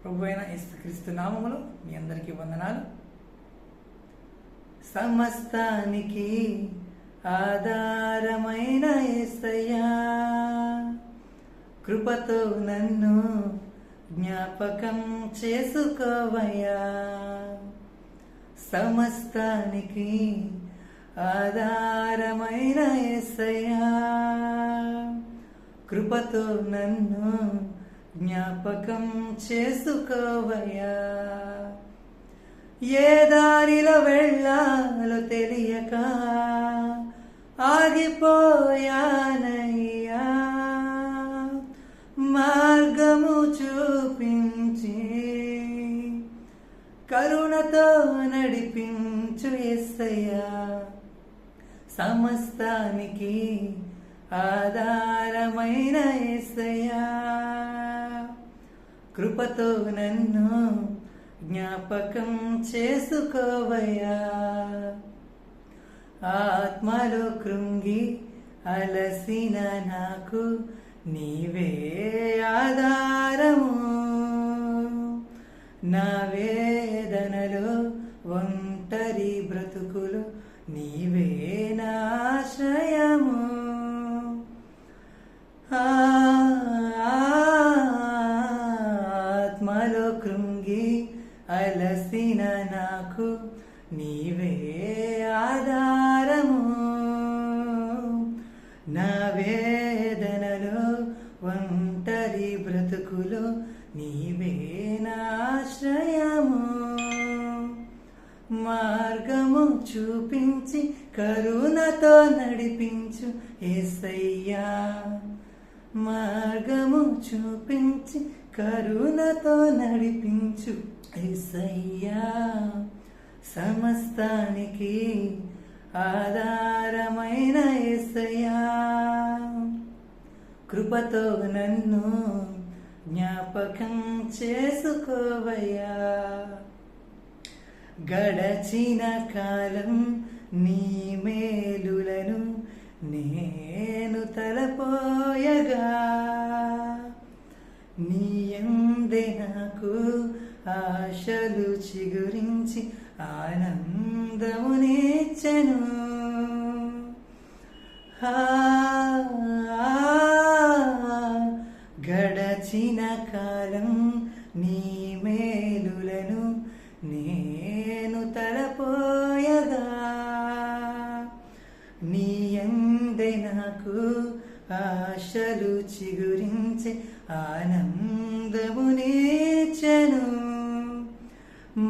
ప్రభు అయిన యేసుక్రీస్తు నామములో మీ అందరికీ వందనాలు. సమస్తానికి ఆధారమైన యేసయ్యా, కృపతో నన్ను జ్ఞాపకం చేసుకోవయ్యా. సమస్తానికి ఆధారమైన యేసయ్యా, కృపతో నన్ను జ్ఞాపకం చేసుకోవయ్యా. ఏ దారిలో వెళ్ళాలో తెలియక ఆగిపోయానయ్యా, మార్గము చూపించి కరుణతో నడిపించు యేసయ్యా. సమస్తానికి ఆధారమైన యేసయ్యా, కృపతో నన్ను జ్ఞాపకం చేసుకోవయ్యా. ఆత్మలో కృంగి అలసిన నాకు నీవే ఆధారము, నా వేదనలో ఒంటరి బ్రతుకులు నీవే నా ఆశ్రయము. ఆత్మలో కృంగి అలసిన నాకు నీవే ఆధారము, నా వేదనలో ఒంటరి బ్రతుకులు నీవే నా ఆశ్రయము. మార్గము చూపించి కరుణతో నడిపించు యేసయ్యా, మార్గము చూపించి కరుణతో నడిపించు యేసయ్యా. సమస్తానికి ఆధారమైన యేసయ్యా, కృపతో నన్ను జ్ఞాపకం చేసుకోవయ్యా. గడచిన కాలం నీ మేలులను నేను తలపోయగా, నీ యందే నాకు ఆశలు చిగురించి ఆనందమునిచ్చెను. గడచిన కాలం నీ మేలులను నేను తలపోయగా, నీ యందే నాకు ఆశలు చిగురించి ఆనందమునిచ్చెను.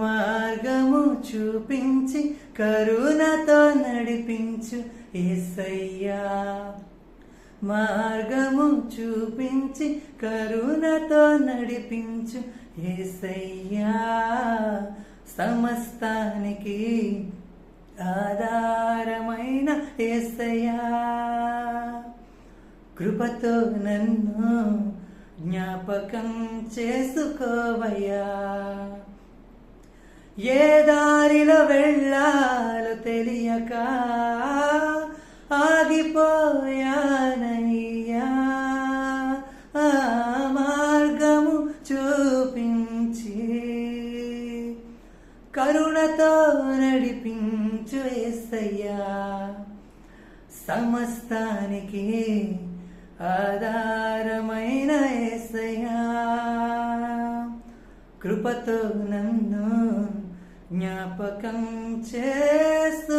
మార్గము చూపించి కరుణతో నడిపించు యేసయ్యా, మార్గము చూపించి కరుణతో నడిపించు యేసయ్యా. సమస్తానికి ఆధారమైన యేసయ్యా, కృపతో నన్ను జ్ఞాపకం చేసుకోవయ్యా. ఏ దారిలో వెళ్ళాలో తెలియక ఆగిపోయానయ్యా, మార్గము చూపించి కరుణతో నడిపించు యేసయ్యా. సమస్తానికి ఆధారమైన యేసయ్యా, కృపతో నన్ను జ్ఞాపకం చేస్తూ